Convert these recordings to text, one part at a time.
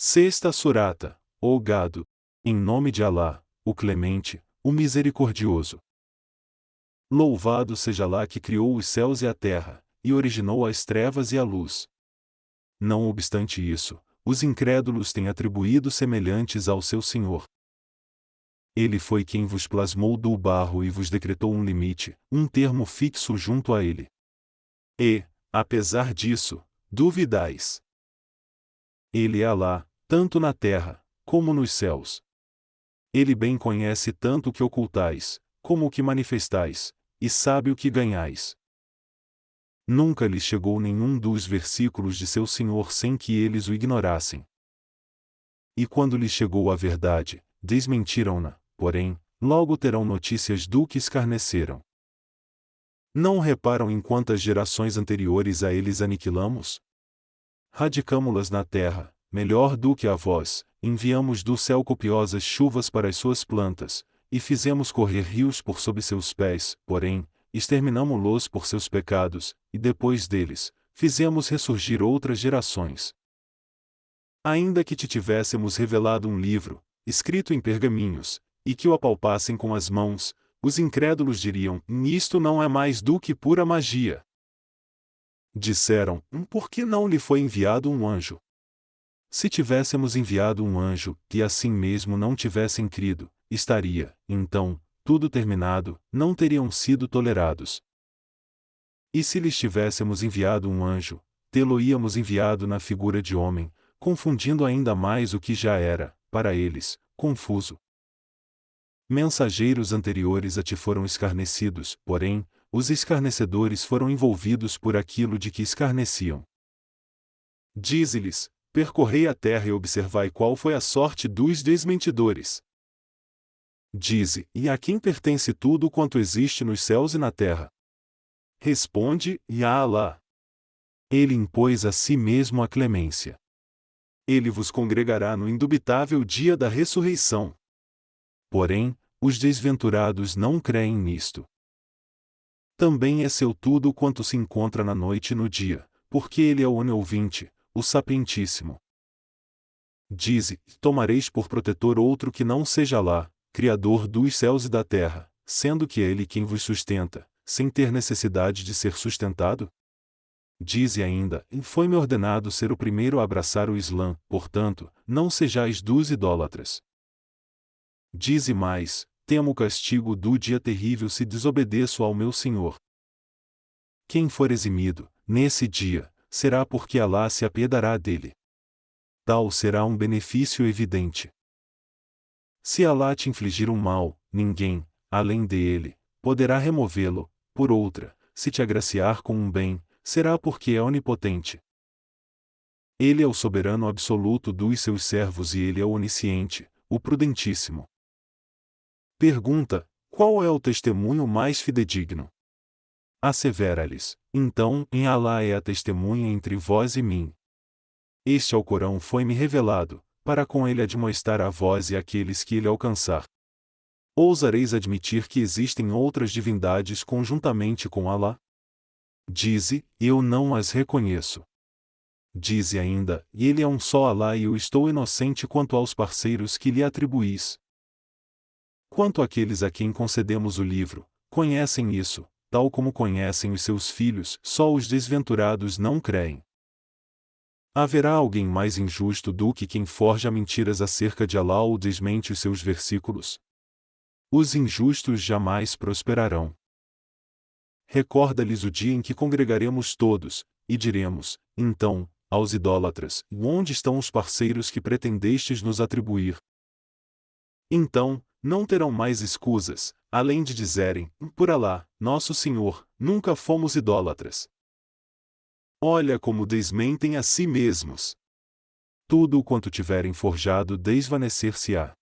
Sexta Surata, ó gado. Em nome de Alá, o Clemente, o Misericordioso. Louvado seja Alá que criou os céus e a terra, e originou as trevas e a luz. Não obstante isso, os incrédulos têm atribuído semelhantes ao seu Senhor. Ele foi quem vos plasmou do barro e vos decretou um limite, um termo fixo junto a ele. E, apesar disso, duvidais. Ele é Alá, tanto na terra, como nos céus. Ele bem conhece tanto o que ocultais, como o que manifestais, e sabe o que ganhais. Nunca lhes chegou nenhum dos versículos de seu Senhor sem que eles o ignorassem. E quando lhes chegou a verdade, desmentiram-na, porém, logo terão notícias do que escarneceram. Não reparam em quantas gerações anteriores a eles aniquilamos? Radicamo-las na terra, melhor do que a vós, enviamos do céu copiosas chuvas para as suas plantas, e fizemos correr rios por sob seus pés, porém, exterminamo-los por seus pecados, e depois deles, fizemos ressurgir outras gerações. Ainda que te tivéssemos revelado um livro, escrito em pergaminhos, e que o apalpassem com as mãos, os incrédulos diriam: isto não é mais do que pura magia. Disseram: por que não lhe foi enviado um anjo? Se tivéssemos enviado um anjo, e assim mesmo não tivessem crido, estaria, então, tudo terminado, não teriam sido tolerados. E se lhes tivéssemos enviado um anjo, tê-lo-íamos enviado na figura de homem, confundindo ainda mais o que já era, para eles, confuso. Mensageiros anteriores a ti foram escarnecidos, porém, os escarnecedores foram envolvidos por aquilo de que escarneciam. Dize-lhes: percorrei a terra e observai qual foi a sorte dos desmentidores. Dize: e a quem pertence tudo quanto existe nos céus e na terra? Responde: e a Alá. Ele impôs a si mesmo a clemência. Ele vos congregará no indubitável dia da ressurreição. Porém, os desventurados não creem nisto. Também é seu tudo quanto se encontra na noite e no dia, porque ele é o oniovinte, o sapientíssimo. Dize: tomareis por protetor outro que não seja Alá, Criador dos céus e da terra, sendo que é ele quem vos sustenta, sem ter necessidade de ser sustentado? Dize ainda: foi-me ordenado ser o primeiro a abraçar o Islã, portanto, não sejais dos idólatras. Dize mais: temo o castigo do dia terrível se desobedeço ao meu Senhor. Quem for eximido, nesse dia, será porque Alá se apiedará dele. Tal será um benefício evidente. Se Alá te infligir um mal, ninguém, além dele, poderá removê-lo. Por outra, se te agraciar com um bem, será porque é onipotente. Ele é o soberano absoluto dos seus servos e ele é o onisciente, o prudentíssimo. Pergunta: qual é o testemunho mais fidedigno? Assevera-lhes: então, em Alá é a testemunha entre vós e mim. Este Alcorão foi-me revelado, para com ele admoestar a vós e àqueles que ele alcançar. Ousareis admitir que existem outras divindades conjuntamente com Alá? Dize: eu não as reconheço. Dize ainda: e ele é um só Alá e eu estou inocente quanto aos parceiros que lhe atribuís. Quanto àqueles a quem concedemos o livro, conhecem isso, tal como conhecem os seus filhos, só os desventurados não creem. Haverá alguém mais injusto do que quem forja mentiras acerca de Alá ou desmente os seus versículos? Os injustos jamais prosperarão. Recorda-lhes o dia em que congregaremos todos, e diremos, então, aos idólatras: onde estão os parceiros que pretendestes nos atribuir? Então, não terão mais escusas, além de dizerem: por Alá, nosso Senhor, nunca fomos idólatras. Olha como desmentem a si mesmos. Tudo o quanto tiverem forjado desvanecer-se-á.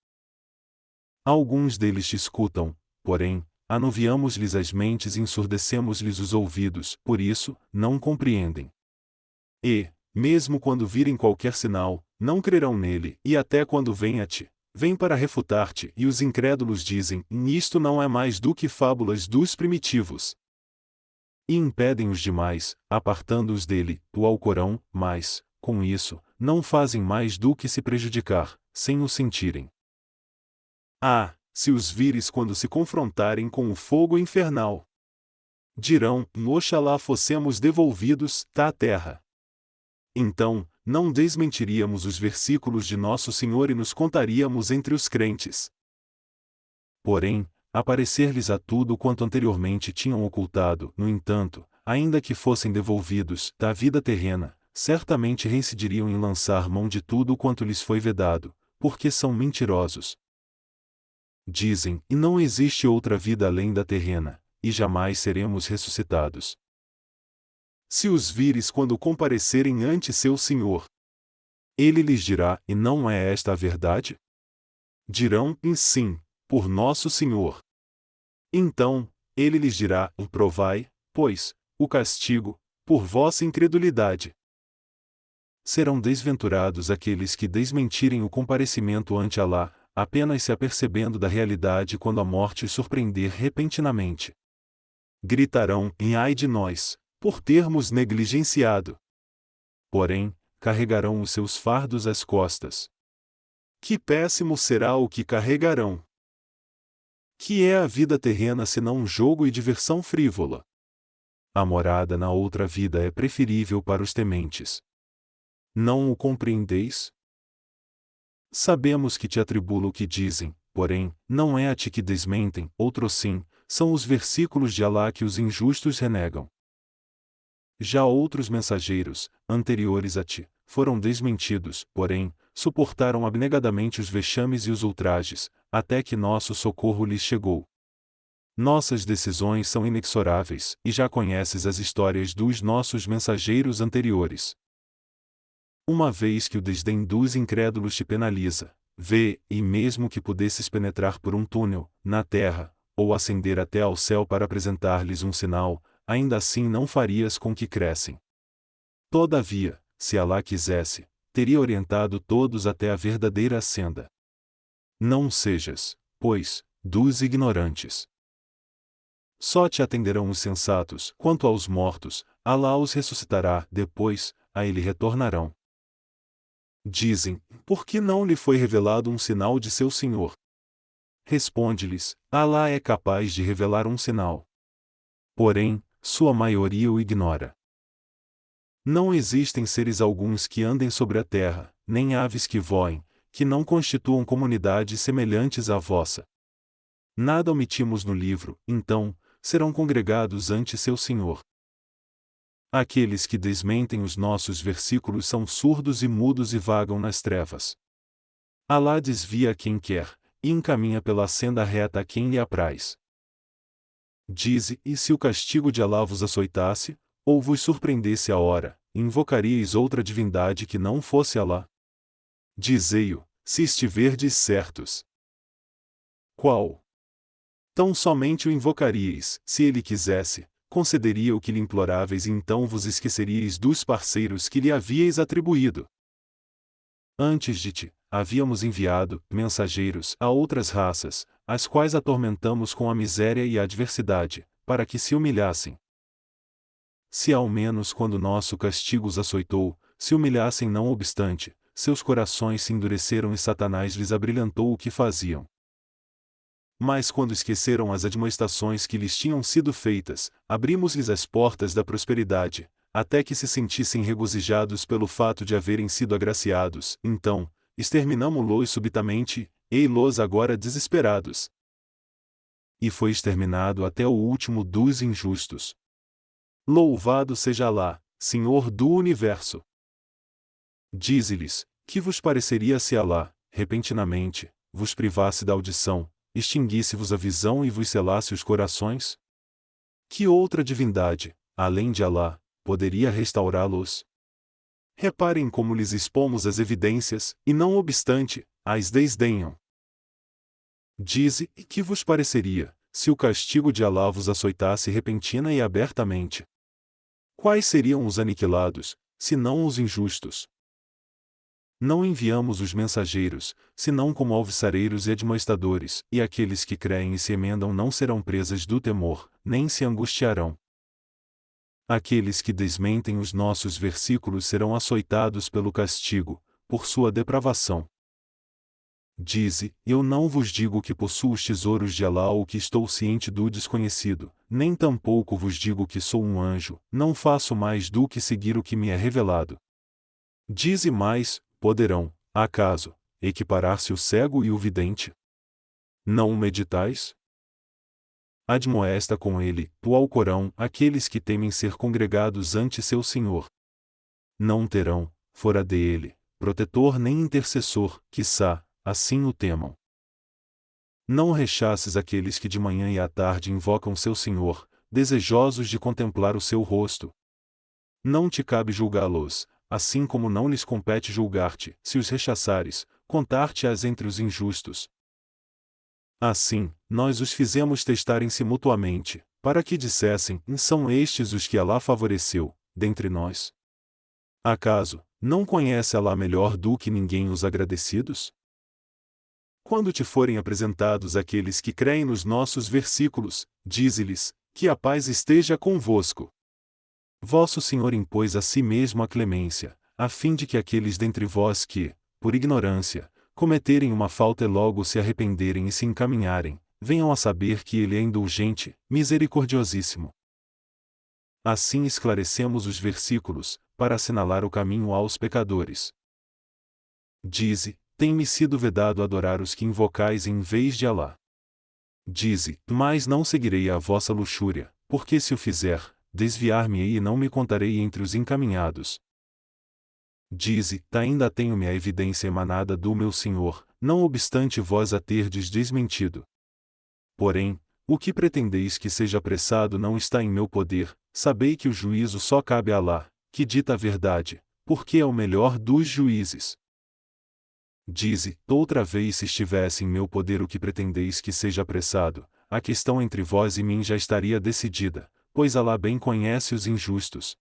Alguns deles te escutam, porém, anuviamos-lhes as mentes e ensurdecemos-lhes os ouvidos, por isso, não compreendem. E, mesmo quando virem qualquer sinal, não crerão nele, e até quando vem a ti, vem para refutar-te, e os incrédulos dizem: isto não é mais do que fábulas dos primitivos. E impedem os demais, apartando-os dele, o Alcorão, mas, com isso, não fazem mais do que se prejudicar, sem o sentirem. Ah, se os vires quando se confrontarem com o fogo infernal! Dirão: Oxalá fossemos devolvidos à terra. Então, não desmentiríamos os versículos de Nosso Senhor e nos contaríamos entre os crentes. Porém, aparecer-lhes a tudo quanto anteriormente tinham ocultado, no entanto, ainda que fossem devolvidos da vida terrena, certamente reincidiriam em lançar mão de tudo quanto lhes foi vedado, porque são mentirosos. Dizem: e não existe outra vida além da terrena, e jamais seremos ressuscitados. Se os vires quando comparecerem ante seu Senhor, ele lhes dirá: e não é esta a verdade? Dirão: sim, por nosso Senhor. Então, ele lhes dirá: provai, pois, o castigo, por vossa incredulidade. Serão desventurados aqueles que desmentirem o comparecimento ante Alá, apenas se apercebendo da realidade quando a morte os surpreender repentinamente. Gritarão: ai de nós, por termos negligenciado. Porém, carregarão os seus fardos às costas. Que péssimo será o que carregarão! Que é a vida terrena senão um jogo e diversão frívola? A morada na outra vida é preferível para os tementes. Não o compreendeis? Sabemos que te atribula o que dizem, porém, não é a ti que desmentem, outrossim, são os versículos de Alá que os injustos renegam. Já outros mensageiros, anteriores a ti, foram desmentidos, porém, suportaram abnegadamente os vexames e os ultrajes, até que nosso socorro lhes chegou. Nossas decisões são inexoráveis, e já conheces as histórias dos nossos mensageiros anteriores. Uma vez que o desdém dos incrédulos te penaliza, vê, e mesmo que pudesses penetrar por um túnel, na terra, ou ascender até ao céu para apresentar-lhes um sinal, ainda assim não farias com que crescem. Todavia, se Alá quisesse, teria orientado todos até a verdadeira senda. Não sejas, pois, dos ignorantes. Só te atenderão os sensatos. Quanto aos mortos, Alá os ressuscitará, depois, a ele retornarão. Dizem: por que não lhe foi revelado um sinal de seu Senhor? Responde-lhes: Alá é capaz de revelar um sinal. Porém, sua maioria o ignora. Não existem seres alguns que andem sobre a terra, nem aves que voem, que não constituam comunidades semelhantes à vossa. Nada omitimos no livro, então, serão congregados ante seu Senhor. Aqueles que desmentem os nossos versículos são surdos e mudos e vagam nas trevas. Alá desvia a quem quer, e encaminha pela senda reta a quem lhe apraz. Dize: e se o castigo de Alá vos açoitasse, ou vos surpreendesse a hora, invocaríeis outra divindade que não fosse Alá? Dizei-o, se estiverdes certos. Qual? Tão somente o invocaríeis, se ele quisesse, concederia o que lhe imploráveis e então vos esqueceríeis dos parceiros que lhe havíeis atribuído. Antes de ti, havíamos enviado mensageiros a outras raças, as quais atormentamos com a miséria e a adversidade, para que se humilhassem. Se ao menos quando nosso castigo os açoitou, se humilhassem não obstante, seus corações se endureceram e Satanás lhes abrilhantou o que faziam. Mas quando esqueceram as admoestações que lhes tinham sido feitas, abrimos-lhes as portas da prosperidade, até que se sentissem regozijados pelo fato de haverem sido agraciados, então, exterminamo-los subitamente, ei-los agora desesperados. E foi exterminado até o último dos injustos. Louvado seja Alá, Senhor do Universo! Dize-lhes: que vos pareceria se Alá, repentinamente, vos privasse da audição, extinguisse-vos a visão e vos selasse os corações? Que outra divindade, além de Alá, poderia restaurá-los? Reparem como lhes expomos as evidências, e não obstante, as desdenham. Dize: que vos pareceria, se o castigo de Alá vos açoitasse repentina e abertamente? Quais seriam os aniquilados, senão os injustos? Não enviamos os mensageiros, senão como alvissareiros e admoestadores, e aqueles que creem e se emendam não serão presas do temor, nem se angustiarão. Aqueles que desmentem os nossos versículos serão açoitados pelo castigo, por sua depravação. Dize: eu não vos digo que possuo os tesouros de Alá ou que estou ciente do desconhecido, nem tampouco vos digo que sou um anjo, não faço mais do que seguir o que me é revelado. Dize mais: poderão, acaso, equiparar-se o cego e o vidente? Não o meditais? Admoesta com ele, o Alcorão, aqueles que temem ser congregados ante seu Senhor. Não terão, fora dele, protetor nem intercessor, quiçá, assim o temam. Não rechaces aqueles que de manhã e à tarde invocam seu Senhor, desejosos de contemplar o seu rosto. Não te cabe julgá-los, assim como não lhes compete julgar-te, se os rechaçares, contar-te-as entre os injustos. Assim, nós os fizemos testarem-se mutuamente, para que dissessem: são estes os que Alá favoreceu, dentre nós. Acaso, não conhece Alá melhor do que ninguém os agradecidos? Quando te forem apresentados aqueles que creem nos nossos versículos, dize-lhes: que a paz esteja convosco. Vosso Senhor impôs a si mesmo a clemência, a fim de que aqueles dentre vós que, por ignorância, cometerem uma falta e logo se arrependerem e se encaminharem, venham a saber que Ele é indulgente, misericordiosíssimo. Assim esclarecemos os versículos, para assinalar o caminho aos pecadores. Dize: tem-me sido vedado adorar os que invocais em vez de Alá. Dize: mas não seguirei a vossa luxúria, porque se o fizer, desviar-me-ei e não me contarei entre os encaminhados. Dize: ainda tenho-me a evidência emanada do meu Senhor, não obstante vós a terdes desmentido. Porém, o que pretendeis que seja apressado não está em meu poder, sabei que o juízo só cabe a Alá, que dita a verdade, porque é o melhor dos juízes. Dize: outra vez se estivesse em meu poder o que pretendeis que seja apressado, a questão entre vós e mim já estaria decidida, pois Alá bem conhece os injustos.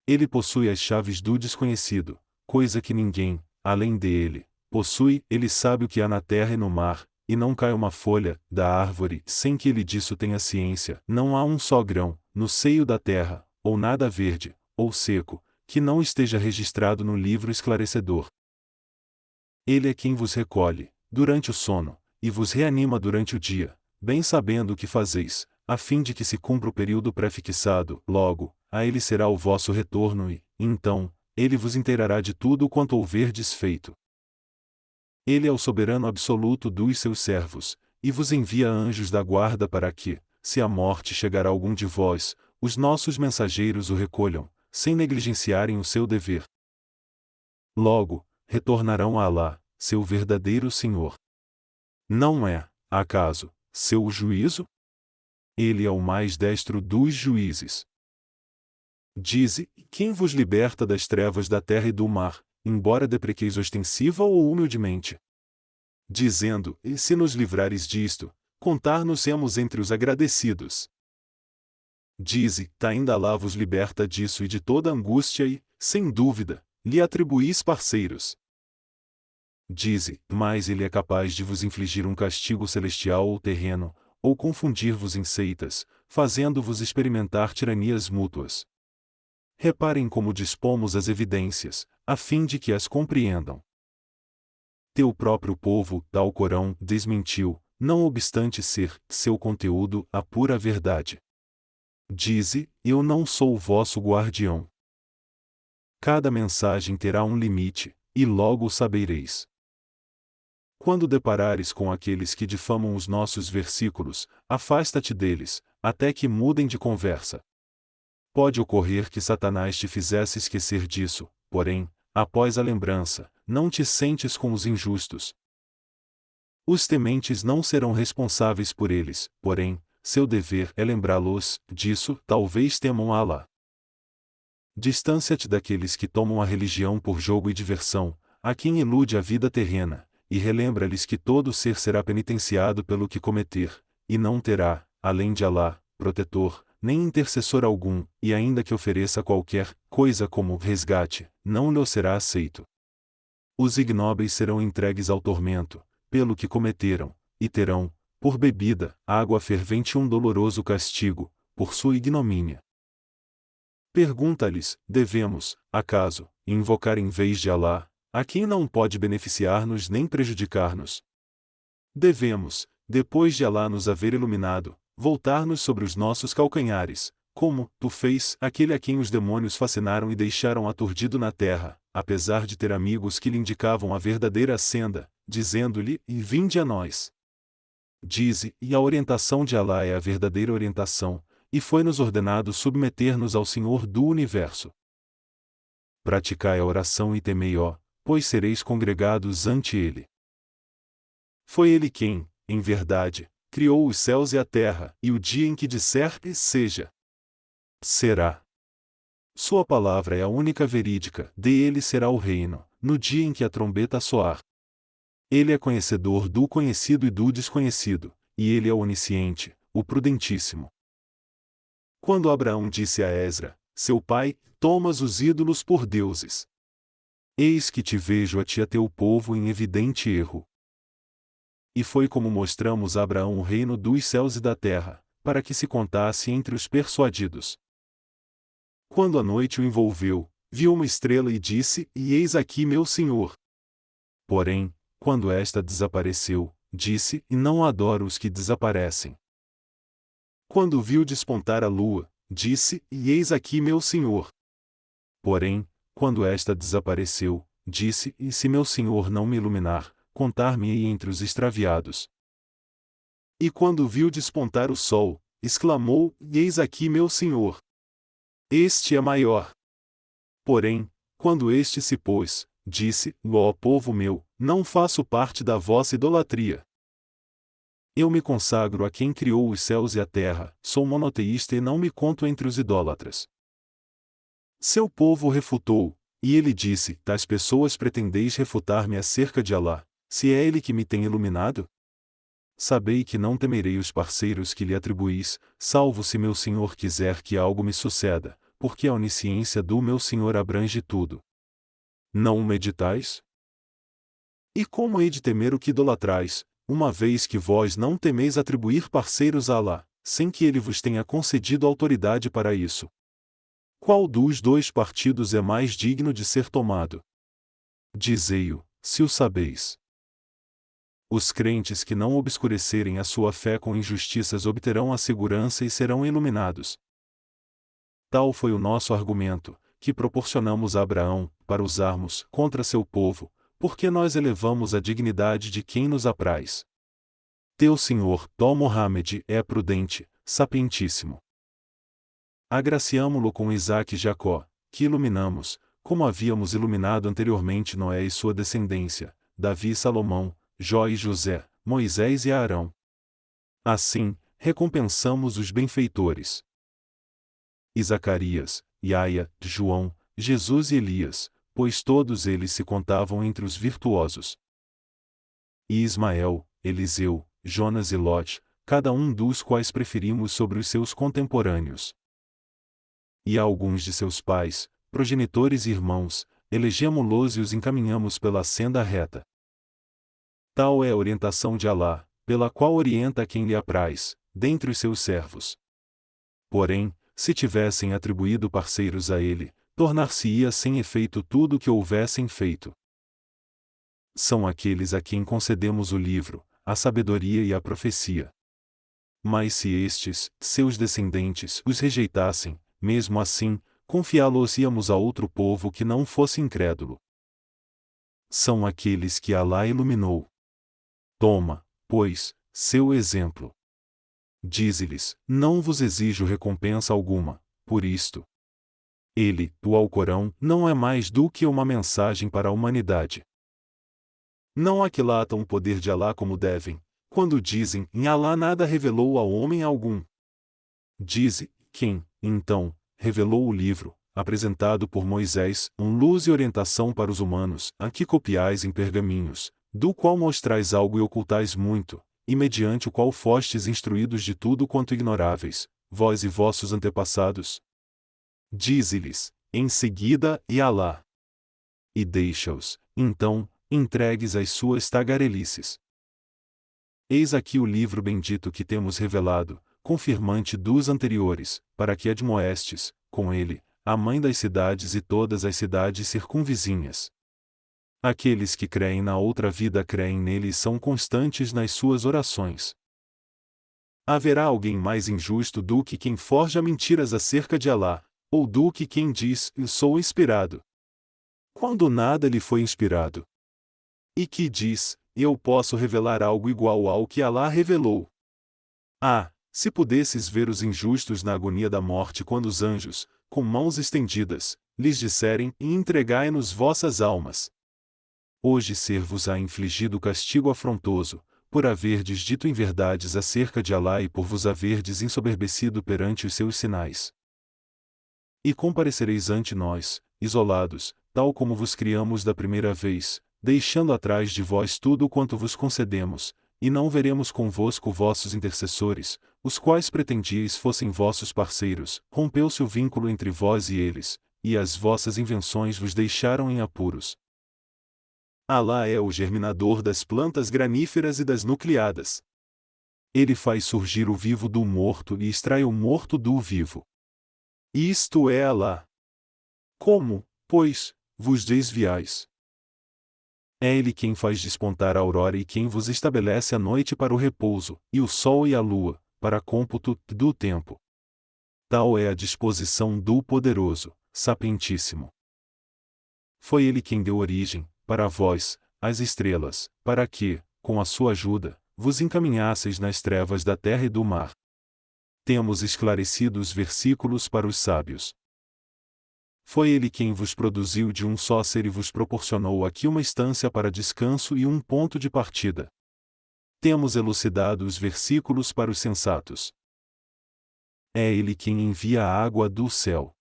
Ele possui as chaves do desconhecido, coisa que ninguém, além dele, possui. Ele sabe o que há na terra e no mar, e não cai uma folha da árvore sem que ele disso tenha ciência. Não há um só grão, no seio da terra, ou nada verde, ou seco, que não esteja registrado no livro esclarecedor. Ele é quem vos recolhe, durante o sono, e vos reanima durante o dia, bem sabendo o que fazeis, a fim de que se cumpra o período pré-fixado. Logo, a ele será o vosso retorno e, então, ele vos inteirará de tudo quanto houverdes feito. Ele é o soberano absoluto dos seus servos, e vos envia anjos da guarda para que, se a morte chegar a algum de vós, os nossos mensageiros o recolham, sem negligenciarem o seu dever. Logo, retornarão a Alá, seu verdadeiro Senhor. Não é, acaso, seu juízo? Ele é o mais destro dos juízes. Dize: quem vos liberta das trevas da terra e do mar, embora deprequeis ostensiva ou humildemente? Dizendo: e se nos livrares disto, contar-nos-emos entre os agradecidos. Dize: ainda Alá vos liberta disso e de toda angústia e, sem dúvida, lhe atribuís parceiros. Dize: mas ele é capaz de vos infligir um castigo celestial ou terreno, ou confundir-vos em seitas, fazendo-vos experimentar tiranias mútuas. Reparem como dispomos as evidências, a fim de que as compreendam. Teu próprio povo, da Alcorão, desmentiu, não obstante ser, seu conteúdo, a pura verdade. Dize: eu não sou o vosso guardião. Cada mensagem terá um limite, e logo o sabereis. Quando deparares com aqueles que difamam os nossos versículos, afasta-te deles, até que mudem de conversa. Pode ocorrer que Satanás te fizesse esquecer disso, porém, após a lembrança, não te sentes com os injustos. Os tementes não serão responsáveis por eles, porém, seu dever é lembrá-los disso. Talvez temam a Alá. Distância-te daqueles que tomam a religião por jogo e diversão, a quem ilude a vida terrena, e relembra-lhes que todo ser será penitenciado pelo que cometer, e não terá, além de Alá, protetor, nem intercessor algum, e ainda que ofereça qualquer coisa como resgate, não lhe será aceito. Os ignóbeis serão entregues ao tormento, pelo que cometeram, e terão, por bebida, água fervente, um doloroso castigo, por sua ignomínia. Pergunta-lhes: devemos, acaso, invocar em vez de Alá, a quem não pode beneficiar-nos nem prejudicar-nos? Devemos, depois de Alá nos haver iluminado, voltar-nos sobre os nossos calcanhares, como tu fez aquele a quem os demônios fascinaram e deixaram aturdido na terra, apesar de ter amigos que lhe indicavam a verdadeira senda, dizendo-lhe: e vinde a nós. Dize: e a orientação de Alá é a verdadeira orientação, e foi-nos ordenado submeter-nos ao Senhor do Universo. Praticai a oração e temei-ó, pois sereis congregados ante Ele. Foi Ele quem, em verdade, criou os céus e a terra, e o dia em que disser e seja, será. Sua palavra é a única verídica, de Ele será o reino, no dia em que a trombeta soar. Ele é conhecedor do conhecido e do desconhecido, e Ele é o onisciente, o prudentíssimo. Quando Abraão disse a Ezra, seu pai: tomas os ídolos por deuses. Eis que te vejo a ti a teu povo em evidente erro. E foi como mostramos a Abraão o reino dos céus e da terra, para que se contasse entre os persuadidos. Quando a noite o envolveu, viu uma estrela e disse: e eis aqui meu senhor. Porém, quando esta desapareceu, disse: e não adoro os que desaparecem. Quando viu despontar a lua, disse: e eis aqui meu senhor. Porém, quando esta desapareceu, disse: e se meu senhor não me iluminar, contar-me-ei entre os extraviados. E quando viu despontar o sol, exclamou: e eis aqui meu senhor. Este é maior. Porém, quando este se pôs, disse: ó povo meu, não faço parte da vossa idolatria. Eu me consagro a quem criou os céus e a terra, sou monoteísta e não me conto entre os idólatras. Seu povo refutou, e ele disse: tais pessoas pretendeis refutar-me acerca de Alá, se é Ele que me tem iluminado? Sabei que não temerei os parceiros que lhe atribuís, salvo se meu Senhor quiser que algo me suceda, porque a onisciência do meu Senhor abrange tudo. Não o meditais? E como hei de temer o que idolatrais, uma vez que vós não temeis atribuir parceiros a Alá, sem que ele vos tenha concedido autoridade para isso? Qual dos dois partidos é mais digno de ser tomado? Dizei-o, se o sabeis. Os crentes que não obscurecerem a sua fé com injustiças obterão a segurança e serão iluminados. Tal foi o nosso argumento, que proporcionamos a Abraão, para usarmos contra seu povo, porque nós elevamos a dignidade de quem nos apraz. Teu Senhor, ó Mohamed, é prudente, sapientíssimo. Agraciamo-lo com Isaque e Jacó, que iluminamos, como havíamos iluminado anteriormente Noé e sua descendência, Davi e Salomão, Jó e José, Moisés e Arão. Assim, recompensamos os benfeitores. E Zacarias, Iaia, João, Jesus e Elias, pois todos eles se contavam entre os virtuosos. E Ismael, Eliseu, Jonas e Lot, cada um dos quais preferimos sobre os seus contemporâneos. E a alguns de seus pais, progenitores e irmãos, elegemo-los e os encaminhamos pela senda reta. Tal é a orientação de Alá, pela qual orienta a quem lhe apraz, dentre os seus servos. Porém, se tivessem atribuído parceiros a ele, tornar-se-ia sem efeito tudo o que houvessem feito. São aqueles a quem concedemos o livro, a sabedoria e a profecia. Mas se estes, seus descendentes, os rejeitassem, mesmo assim, confiá-los-íamos a outro povo que não fosse incrédulo. São aqueles que Alá iluminou. Toma, pois, seu exemplo. Dize-lhes: não vos exijo recompensa alguma, por isto. Ele, o Alcorão, não é mais do que uma mensagem para a humanidade. Não aquilatam o poder de Alá como devem, quando dizem: em Alá nada revelou ao homem algum. Dize: quem, então, revelou o livro, apresentado por Moisés, luz e orientação para os humanos, a que copiais em pergaminhos, do qual mostrais algo e ocultais muito, e mediante o qual fostes instruídos de tudo quanto ignoráveis, vós e vossos antepassados? Dize-lhes, em seguida, e Alá. E deixa-os, então, entregues às suas tagarelices. Eis aqui o livro bendito que temos revelado, confirmante dos anteriores, para que admoestes, com ele, a mãe das cidades e todas as cidades circunvizinhas. Aqueles que creem na outra vida creem nele e são constantes nas suas orações. Haverá alguém mais injusto do que quem forja mentiras acerca de Alá, ou do que quem diz, eu sou inspirado, quando nada lhe foi inspirado? E que diz, eu posso revelar algo igual ao que Alá revelou. Ah, se pudesses ver os injustos na agonia da morte quando os anjos, com mãos estendidas, lhes disserem, e entregai-nos vossas almas. Hoje ser-vos-á infligido castigo afrontoso, por haverdes dito inverdades acerca de Alá e por vos haverdes ensoberbecido perante os seus sinais. E comparecereis ante nós, isolados, tal como vos criamos da primeira vez, deixando atrás de vós tudo quanto vos concedemos, e não veremos convosco vossos intercessores, os quais pretendíeis fossem vossos parceiros, rompeu-se o vínculo entre vós e eles, e as vossas invenções vos deixaram em apuros. Alá é o germinador das plantas graníferas e das nucleadas. Ele faz surgir o vivo do morto e extrai o morto do vivo. Isto é Alá. Como, pois, vos desviais? É Ele quem faz despontar a aurora e quem vos estabelece a noite para o repouso, e o sol e a lua, para cômputo do tempo. Tal é a disposição do Poderoso, Sapientíssimo. Foi Ele quem deu origem, para vós, às estrelas, para que, com a sua ajuda, vos encaminhasseis nas trevas da terra e do mar. Temos esclarecido os versículos para os sábios. Foi Ele quem vos produziu de um só ser e vos proporcionou aqui uma estância para descanso e um ponto de partida. Temos elucidado os versículos para os sensatos. É Ele quem envia a água do céu.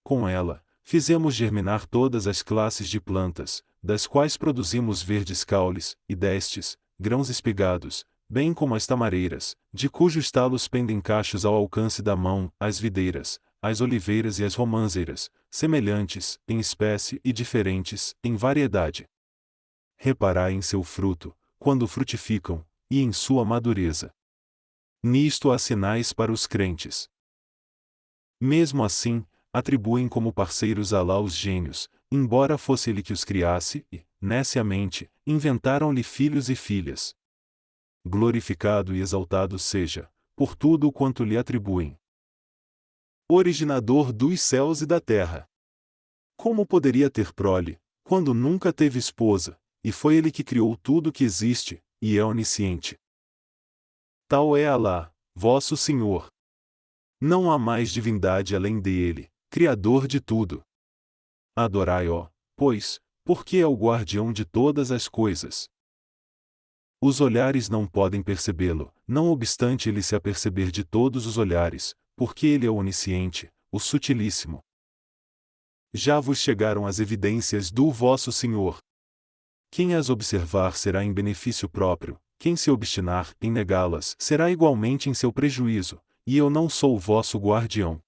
Com ela, fizemos germinar todas as classes de plantas, das quais produzimos verdes caules, e destes, grãos espigados, bem como as tamareiras, de cujos talos pendem cachos ao alcance da mão, as videiras, as oliveiras e as romãzeiras, semelhantes, em espécie e diferentes, em variedade. Reparai em seu fruto, quando frutificam, e em sua madureza. Nisto há sinais para os crentes. Mesmo assim, atribuem como parceiros a Alá os gênios, embora fosse Ele que os criasse, e, neciamente, inventaram-lhe filhos e filhas. Glorificado e exaltado seja, por tudo quanto lhe atribuem. Originador dos céus e da terra. Como poderia ter prole, quando nunca teve esposa, e foi Ele que criou tudo que existe, e é onisciente? Tal é Alá, vosso Senhor. Não há mais divindade além dele, Criador de tudo. Adorai-o, pois, porque é o guardião de todas as coisas. Os olhares não podem percebê-lo, não obstante ele se aperceber de todos os olhares, porque ele é onisciente, o sutilíssimo. Já vos chegaram as evidências do vosso Senhor. Quem as observar será em benefício próprio, quem se obstinar em negá-las será igualmente em seu prejuízo, e eu não sou o vosso guardião.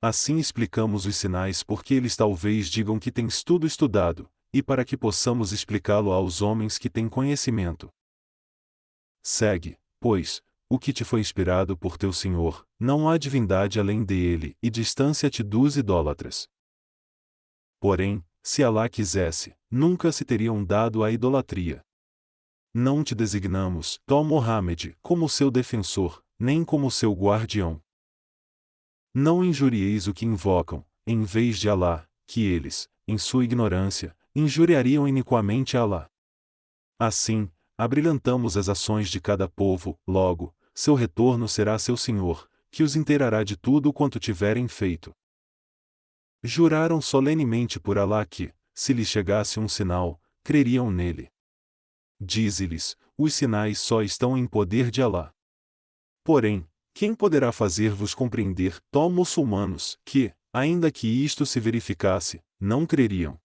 Assim explicamos os sinais porque eles talvez digam que tens tudo estudado, e para que possamos explicá-lo aos homens que têm conhecimento. Segue, pois, o que te foi inspirado por teu Senhor, não há divindade além dele, e distância-te dos idólatras. Porém, se Alá quisesse, nunca se teriam dado à idolatria. Não te designamos, ó Mohammed, como seu defensor, nem como seu guardião. Não injurieis o que invocam, em vez de Alá, que eles, em sua ignorância, injuriariam iniquamente a Alá. Assim, abrilhantamos as ações de cada povo, logo, seu retorno será seu Senhor, que os inteirará de tudo quanto tiverem feito. Juraram solenemente por Alá que, se lhes chegasse um sinal, creriam nele. Dize-lhes, os sinais só estão em poder de Alá. Porém, quem poderá fazer-vos compreender, ó muçulmanos, que, ainda que isto se verificasse, não creriam?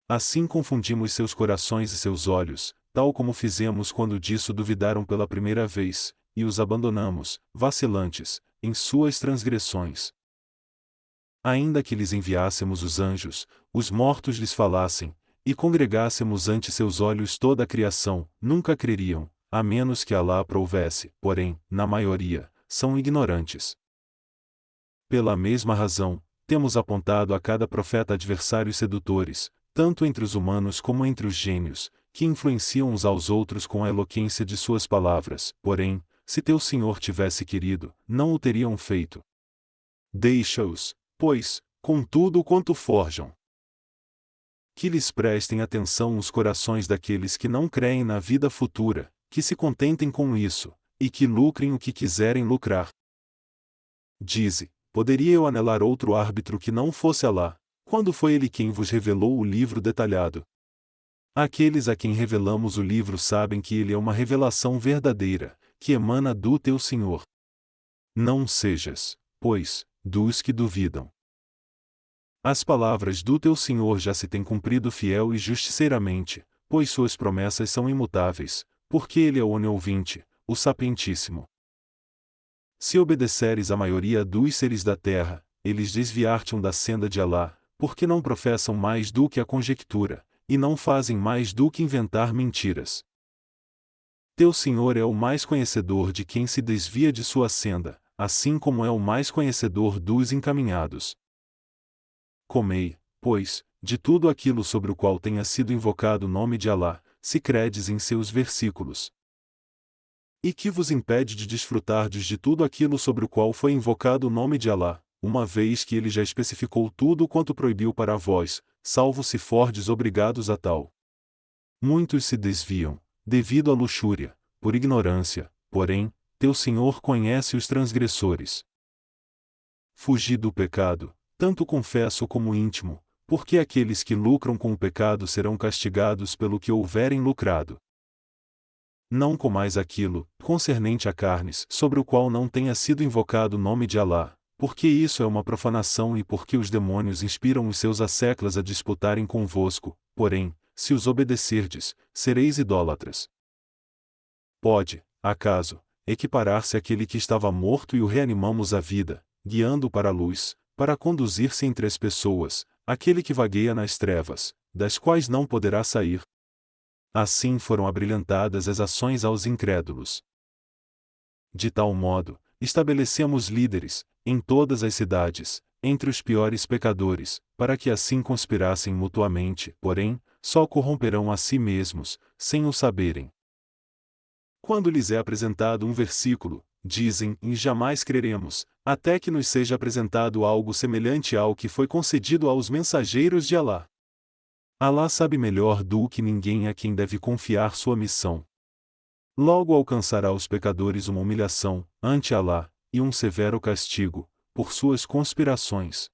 Assim confundimos seus corações e seus olhos, tal como fizemos quando disso duvidaram pela primeira vez, e os abandonamos, vacilantes, em suas transgressões. Ainda que lhes enviássemos os anjos, os mortos lhes falassem, e congregássemos ante seus olhos toda a criação, nunca creriam, a menos que Alá aprovesse, porém, na maioria, são ignorantes. pela mesma razão, temos apontado a cada profeta adversários sedutores, tanto entre os humanos como entre os gênios, que influenciam uns aos outros com a eloquência de suas palavras. Porém, se teu Senhor tivesse querido, não o teriam feito. Deixa-os, pois, com tudo quanto forjam. Que lhes prestem atenção os corações daqueles que não creem na vida futura, que se contentem com isso, e que lucrem o que quiserem lucrar. Dize, poderia eu anelar outro árbitro que não fosse Alá, quando foi ele quem vos revelou o livro detalhado? Aqueles a quem revelamos o livro sabem que ele é uma revelação verdadeira, que emana do teu Senhor. Não sejas, pois, dos que duvidam. As palavras do teu Senhor já se têm cumprido fiel e justiceiramente, pois suas promessas são imutáveis, porque ele é o oniovinte, o sapientíssimo. Se obedeceres à maioria dos seres da terra, eles desviar-te-ão da senda de Alá, porque não professam mais do que a conjectura, e não fazem mais do que inventar mentiras. Teu Senhor é o mais conhecedor de quem se desvia de sua senda, assim como é o mais conhecedor dos encaminhados. Comei, pois, de tudo aquilo sobre o qual tenha sido invocado o nome de Alá, se credes em seus versículos. E que vos impede de desfrutardes de tudo aquilo sobre o qual foi invocado o nome de Alá, uma vez que ele já especificou tudo quanto proibiu para vós, salvo se fordes obrigados a tal. Muitos se desviam, devido à luxúria, por ignorância, porém, teu Senhor conhece os transgressores. Fugi do pecado, tanto confesso como íntimo, porque aqueles que lucram com o pecado serão castigados pelo que houverem lucrado. Não comais aquilo, concernente a carnes, sobre o qual não tenha sido invocado o nome de Alá, porque isso é uma profanação e porque os demônios inspiram os seus asseclas a disputarem convosco, porém, se os obedecerdes, sereis idólatras. Pode, acaso, equiparar-se àquele que estava morto e o reanimamos à vida, guiando para a luz, para conduzir-se entre as pessoas, aquele que vagueia nas trevas, das quais não poderá sair. Assim foram abrilhantadas as ações aos incrédulos. De tal modo, estabelecemos líderes, em todas as cidades, entre os piores pecadores, para que assim conspirassem mutuamente, porém, só corromperão a si mesmos, sem o saberem. Quando lhes é apresentado um versículo, dizem, e jamais creremos, até que nos seja apresentado algo semelhante ao que foi concedido aos mensageiros de Alá. Alá sabe melhor do que ninguém a quem deve confiar sua missão. Logo alcançará os pecadores uma humilhação, ante Alá, e um severo castigo, por suas conspirações.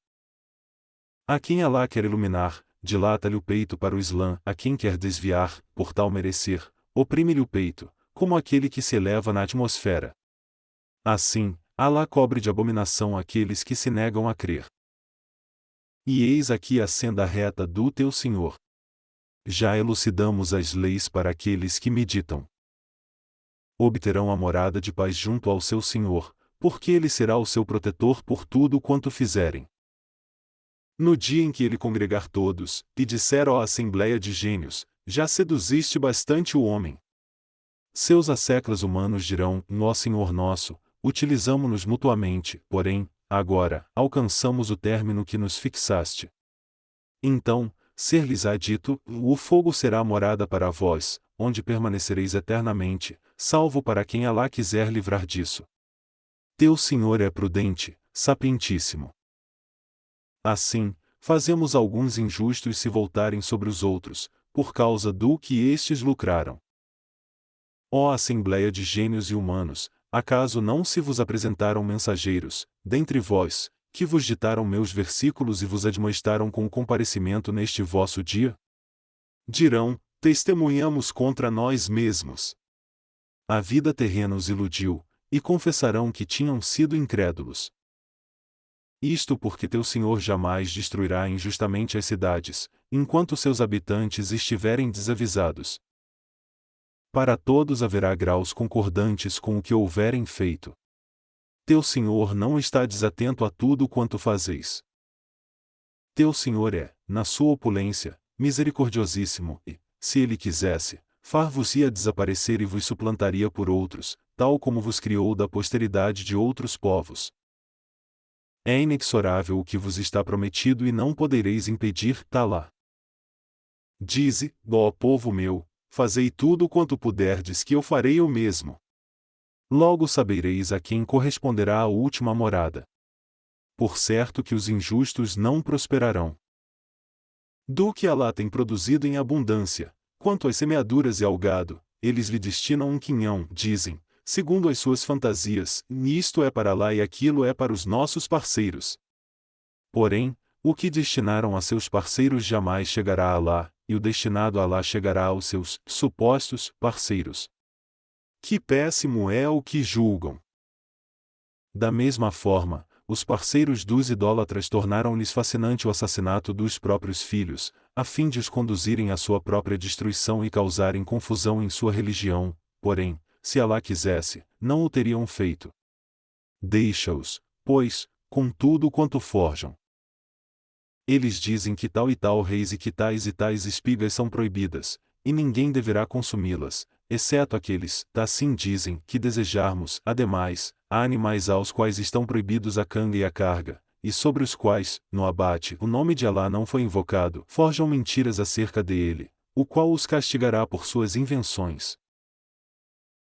A quem Alá quer iluminar, dilata-lhe o peito para o Islã, a quem quer desviar, por tal merecer, oprime-lhe o peito, como aquele que se eleva na atmosfera. Assim, Alá cobre de abominação aqueles que se negam a crer. E eis aqui a senda reta do teu Senhor. Já elucidamos as leis para aqueles que meditam. Obterão a morada de paz junto ao seu Senhor, porque ele será o seu protetor por tudo quanto fizerem. No dia em que ele congregar todos, e disser à assembleia de gênios, já seduziste bastante o homem. Seus asseclas humanos dirão, ó Senhor nosso, utilizamo-nos mutuamente, porém, agora, alcançamos o término que nos fixaste. Então, ser-lhes-á dito, o fogo será morada para vós, onde permanecereis eternamente, salvo para quem Alá quiser livrar disso. Teu Senhor é prudente, sapientíssimo. Assim, fazemos alguns injustos se voltarem sobre os outros, por causa do que estes lucraram. Ó Assembleia de gênios e humanos, acaso não se vos apresentaram mensageiros, dentre vós, que vos ditaram meus versículos e vos admoestaram com o comparecimento neste vosso dia? Dirão, testemunhamos contra nós mesmos. A vida terrena os iludiu, e confessarão que tinham sido incrédulos. Isto porque teu Senhor jamais destruirá injustamente as cidades, enquanto seus habitantes estiverem desavisados. Para todos haverá graus concordantes com o que houverem feito. Teu Senhor não está desatento a tudo quanto fazeis. Teu Senhor é, na sua opulência, misericordiosíssimo, e, se ele quisesse, far-vos-ia desaparecer e vos suplantaria por outros, tal como vos criou da posteridade de outros povos. É inexorável o que vos está prometido e não podereis impedir, Talá. Dize, ó povo meu, fazei tudo quanto puderdes que eu farei o mesmo. Logo sabereis a quem corresponderá a última morada. Por certo que os injustos não prosperarão. Do que Alá tem produzido em abundância, quanto às semeaduras e ao gado, eles lhe destinam um quinhão, dizem, segundo as suas fantasias, e isto é para Alá e aquilo é para os nossos parceiros. Porém, o que destinaram a seus parceiros jamais chegará a Alá, e o destinado a Alá chegará aos seus supostos parceiros. Que péssimo é o que julgam! Da mesma forma, os parceiros dos idólatras tornaram-lhes fascinante o assassinato dos próprios filhos, a fim de os conduzirem à sua própria destruição e causarem confusão em sua religião, porém, se Alá quisesse, não o teriam feito. Deixa-os, pois, com tudo quanto forjam. Eles dizem que tal e tal reis e tais espigas são proibidas, e ninguém deverá consumi-las, exceto aqueles, assim dizem, que desejarmos. Ademais, há animais aos quais estão proibidos a canga e a carga, e sobre os quais, no abate, o nome de Alá não foi invocado, forjam mentiras acerca dele, o qual os castigará por suas invenções.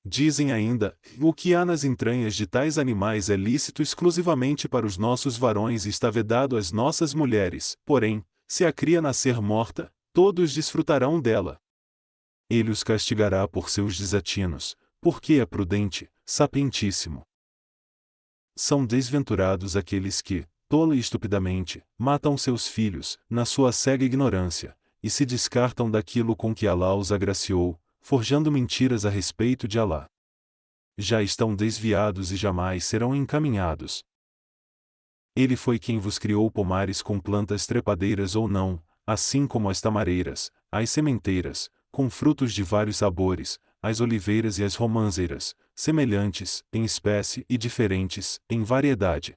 Dizem ainda, o que há nas entranhas de tais animais é lícito exclusivamente para os nossos varões e está vedado às nossas mulheres, porém, se a cria nascer morta, todos desfrutarão dela. Ele os castigará por seus desatinos, porque é prudente, sapientíssimo. São desventurados aqueles que, tola e estupidamente, matam seus filhos, na sua cega ignorância, e se descartam daquilo com que Alá os agraciou, forjando mentiras a respeito de Alá. Já estão desviados e jamais serão encaminhados. Ele foi quem vos criou pomares com plantas trepadeiras ou não, assim como as tamareiras, as sementeiras, com frutos de vários sabores, as oliveiras e as romãzeiras, semelhantes, em espécie e diferentes, em variedade.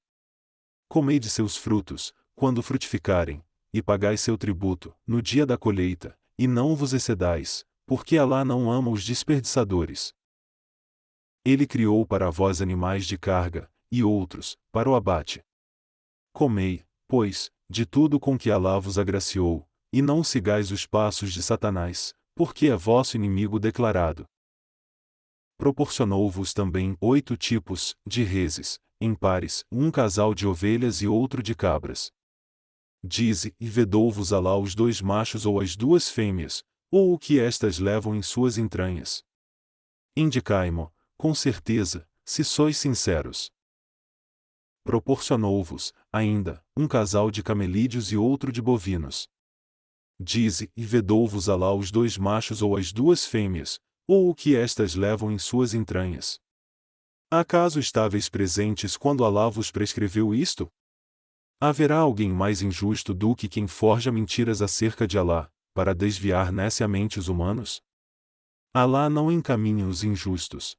Comei de seus frutos, quando frutificarem, e pagai seu tributo, no dia da colheita, e não vos excedais, porque Alá não ama os desperdiçadores. Ele criou para vós animais de carga, e outros, para o abate. Comei, pois, de tudo com que Alá vos agraciou, e não sigais os passos de Satanás, porque é vosso inimigo declarado. Proporcionou-vos também 8 tipos de reses, em pares, um casal de ovelhas e outro de cabras. Dize, e vedou-vos Alá os 2 machos ou as 2 fêmeas, ou o que estas levam em suas entranhas. Indicai-mo, com certeza, se sois sinceros. Proporcionou-vos, ainda, um casal de camelídeos e outro de bovinos. Dize, e vedou-vos Alá os 2 machos ou as 2 fêmeas, ou o que estas levam em suas entranhas. Acaso estáveis presentes quando Alá vos prescreveu isto? Haverá alguém mais injusto do que quem forja mentiras acerca de Alá, para desviar neciamente os humanos? Alá não encaminha os injustos.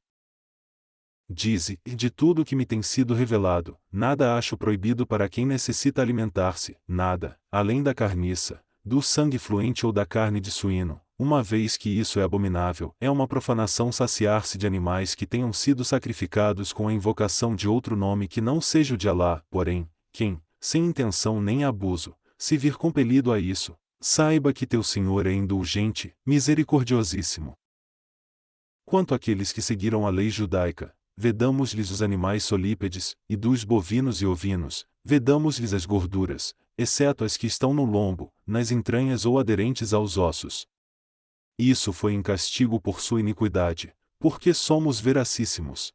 Dize, e de tudo que me tem sido revelado, nada acho proibido para quem necessita alimentar-se, nada, além da carniça, do sangue fluente ou da carne de suíno, uma vez que isso é abominável, é uma profanação saciar-se de animais que tenham sido sacrificados com a invocação de outro nome que não seja o de Alá, porém, quem, sem intenção nem abuso, se vir compelido a isso, saiba que teu Senhor é indulgente, misericordiosíssimo. Quanto àqueles que seguiram a lei judaica, vedamos-lhes os animais solípedes, e dos bovinos e ovinos, vedamos-lhes as gorduras, exceto as que estão no lombo, nas entranhas ou aderentes aos ossos. Isso foi em castigo por sua iniquidade, porque somos veracíssimos.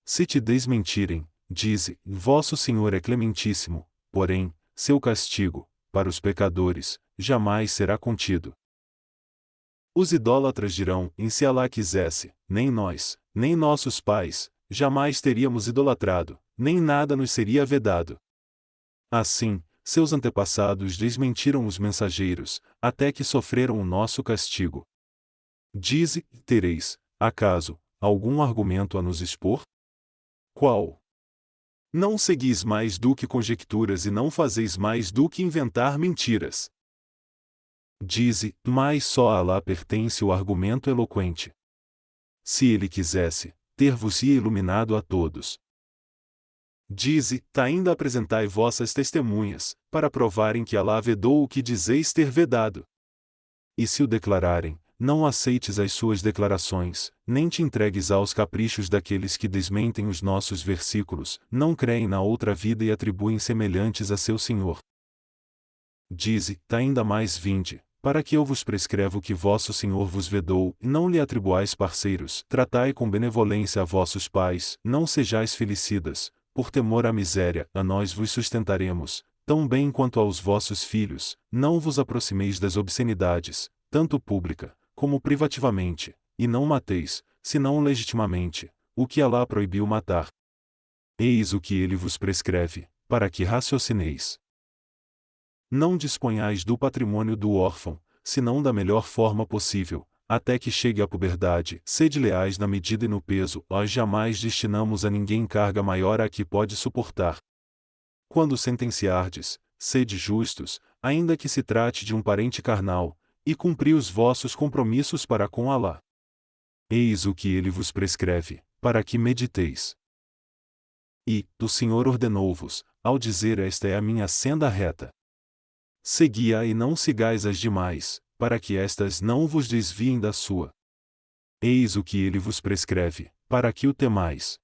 Se te desmentirem, dize, vosso Senhor é clementíssimo, porém, seu castigo, para os pecadores, jamais será contido. Os idólatras dirão, em se Alá quisesse, nem nós, nem nossos pais, jamais teríamos idolatrado, nem nada nos seria vedado. Assim, seus antepassados desmentiram os mensageiros, até que sofreram o nosso castigo. Dize, tereis, acaso, algum argumento a nos expor? Qual? Não seguis mais do que conjecturas e não fazeis mais do que inventar mentiras. Dize, mas só a Alá pertence o argumento eloquente. Se ele quisesse, ter-vos-ia iluminado a todos. Dize, ainda apresentai vossas testemunhas, para provarem que Alá vedou o que dizeis ter vedado. E se o declararem, não aceites as suas declarações, nem te entregues aos caprichos daqueles que desmentem os nossos versículos, não creem na outra vida e atribuem semelhantes a seu Senhor. Dize, ainda mais vinde, para que eu vos prescreva o que vosso Senhor vos vedou, e não lhe atribuais parceiros, tratai com benevolência a vossos pais, não sejais felicidas, por temor à miséria, a nós vos sustentaremos, tão bem quanto aos vossos filhos, não vos aproximeis das obscenidades, tanto pública, como privativamente, e não mateis, senão legitimamente, o que Alá proibiu matar. Eis o que ele vos prescreve, para que raciocineis. Não disponhais do patrimônio do órfão, senão da melhor forma possível, até que chegue à puberdade. Sede leais na medida e no peso, nós jamais destinamos a ninguém carga maior a que pode suportar. Quando sentenciardes, sede justos, ainda que se trate de um parente carnal, e cumpri os vossos compromissos para com Alá. Eis o que ele vos prescreve, para que mediteis. E, o Senhor ordenou-vos, ao dizer esta é a minha senda reta. Segui-a e não sigais as demais, para que estas não vos desviem da sua. Eis o que ele vos prescreve, para que o temais.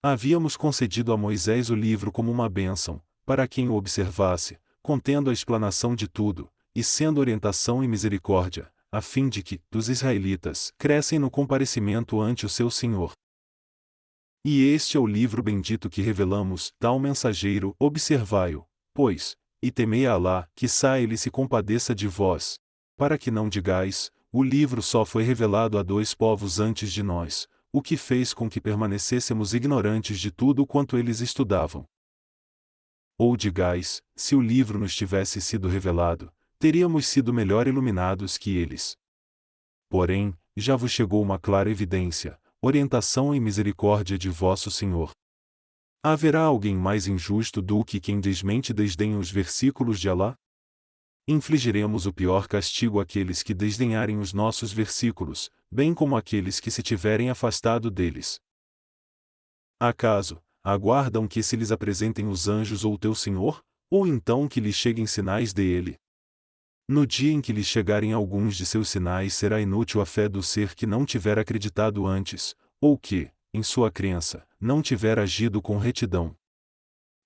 Havíamos concedido a Moisés o livro como uma bênção, para quem o observasse, contendo a explanação de tudo, e sendo orientação e misericórdia, a fim de que, dos israelitas, crescem no comparecimento ante o seu Senhor. E este é o livro bendito que revelamos, tal mensageiro, observai-o, pois, e temei a Alá, quiçá ele se compadeça de vós, para que não digais, o livro só foi revelado a 2 povos antes de nós, o que fez com que permanecêssemos ignorantes de tudo quanto eles estudavam. Ou digais, se o livro nos tivesse sido revelado, teríamos sido melhor iluminados que eles. Porém, já vos chegou uma clara evidência, orientação e misericórdia de vosso Senhor. Haverá alguém mais injusto do que quem desmente e desdenha os versículos de Alá? Infligiremos o pior castigo àqueles que desdenharem os nossos versículos, bem como àqueles que se tiverem afastado deles. Acaso, aguardam que se lhes apresentem os anjos ou teu Senhor, ou então que lhes cheguem sinais dele? No dia em que lhes chegarem alguns de seus sinais será inútil a fé do ser que não tiver acreditado antes, ou que, em sua crença, não tiver agido com retidão.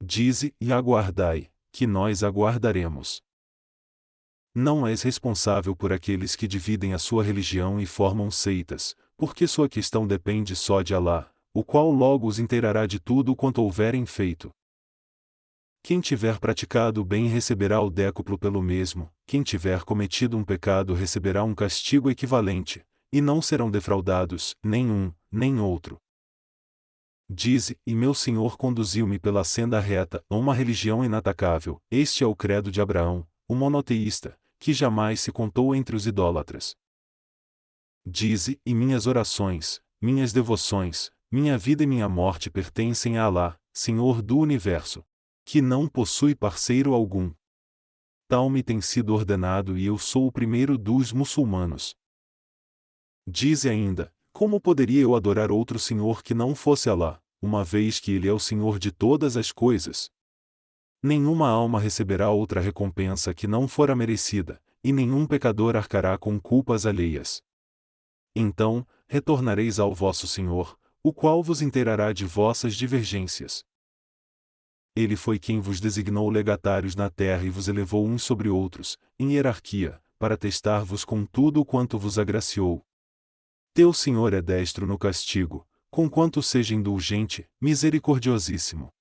Dize e aguardai, que nós aguardaremos. Não és responsável por aqueles que dividem a sua religião e formam seitas, porque sua questão depende só de Alá, o qual logo os inteirará de tudo quanto houverem feito. Quem tiver praticado o bem receberá o décuplo pelo mesmo, quem tiver cometido um pecado receberá um castigo equivalente, e não serão defraudados, nem um, nem outro. Dize, e meu Senhor conduziu-me pela senda reta, a uma religião inatacável, este é o credo de Abraão, o monoteísta, que jamais se contou entre os idólatras. Dize, e minhas orações, minhas devoções, minha vida e minha morte pertencem a Alá, Senhor do Universo, que não possui parceiro algum. Tal me tem sido ordenado e eu sou o primeiro dos muçulmanos. Dize ainda, como poderia eu adorar outro Senhor que não fosse Alá, uma vez que Ele é o Senhor de todas as coisas? Nenhuma alma receberá outra recompensa que não fora merecida, e nenhum pecador arcará com culpas alheias. Então, retornareis ao vosso Senhor, o qual vos inteirará de vossas divergências. Ele foi quem vos designou legatários na terra e vos elevou uns sobre outros, em hierarquia, para testar-vos com tudo quanto vos agraciou. Teu Senhor é destro no castigo, conquanto seja indulgente, misericordiosíssimo.